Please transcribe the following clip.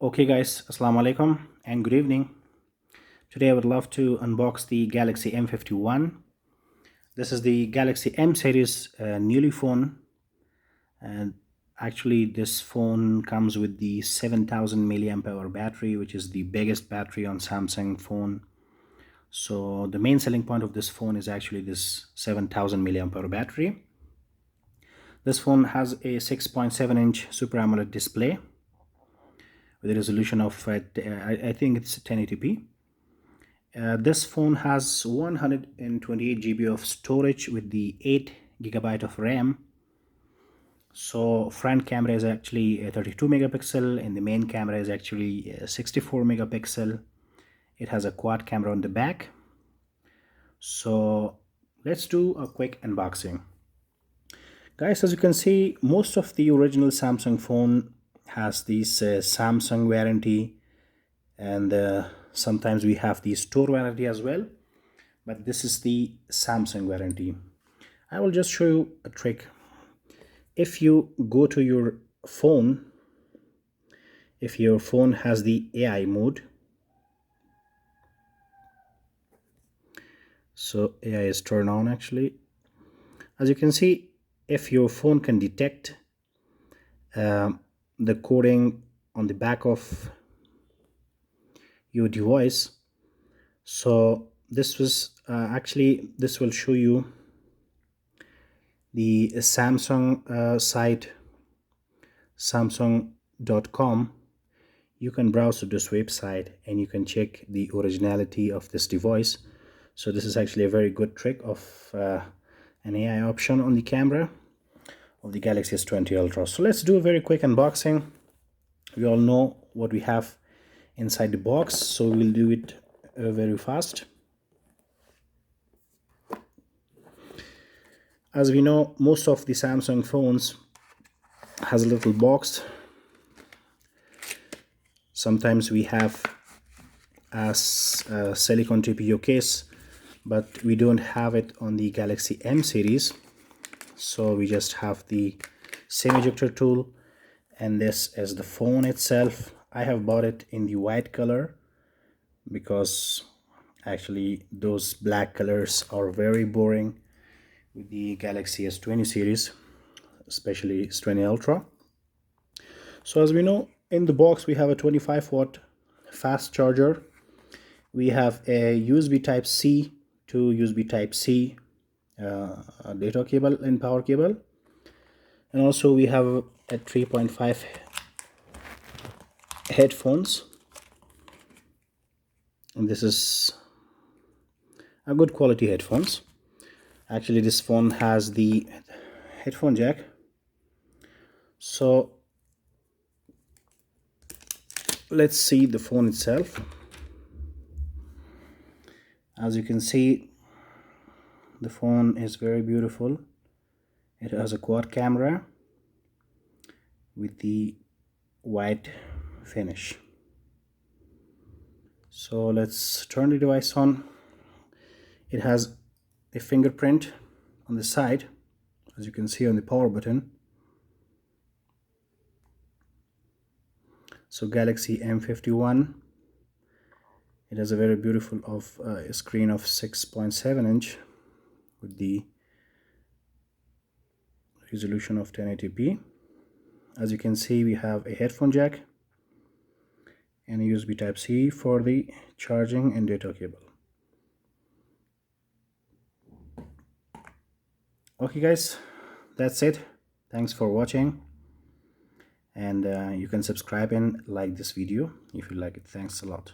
Okay guys, Assalamu alaikum and good evening. Today I would love to unbox the Galaxy M51. This is the Galaxy M series newly phone, and actually this phone comes with the 7000 milliamp hour battery, which is the biggest battery on Samsung phone. So the main selling point of this phone is actually this 7000 milliamp hour battery. This phone has a 6.7-inch Super AMOLED display with a resolution of I think it's 1080p. This phone has 128 GB of storage with the 8 GB of RAM. So front camera is actually a 32 megapixel and the main camera is actually a 64 megapixel. It has a quad camera on the back. So let's do a quick unboxing. Guys, as you can see, most of the original Samsung phone has this Samsung warranty, and sometimes we have the store warranty as well, but this is the Samsung warranty. I will just show you a trick. If you go to your phone, if your phone has the AI mode, so AI is turned on actually. As you can see, if your phone can detect the coding on the back of your device, so this was this will show you the Samsung site, samsung.com. You can browse to this website and you can check the originality of this device. So this is actually a very good trick of an AI option on the camera of the Galaxy S20 Ultra. So let's do a very quick unboxing. We all know what we have inside the box, so we'll do it very fast. As we know, most of the Samsung phones has a little box. Sometimes we have a silicone TPU case, but we don't have it on the Galaxy M series. So we just have the SIM ejector tool, and this is the phone itself. I have bought it in the white color because actually those black colors are very boring with the Galaxy S20 series, especially S20 Ultra. So as we know, in the box we have a 25-watt fast charger. We have a USB Type-C to USB Type-C data cable and power cable, and also we have a 3.5 headphones, and this is a good quality headphones. Actually this phone has the headphone jack. So let's see the phone itself. As you can see, the phone is very beautiful. It has a quad camera with the white finish. So let's turn the device on. It has a fingerprint on the side, as you can see on the power button. So Galaxy M51, it has a very beautiful screen of 6.7-inch with the resolution of 1080p. As you can see, we have a headphone jack and a USB Type-C for the charging and data cable. Okay guys, that's it. Thanks for watching, and you can subscribe and like this video if you like it. Thanks a lot.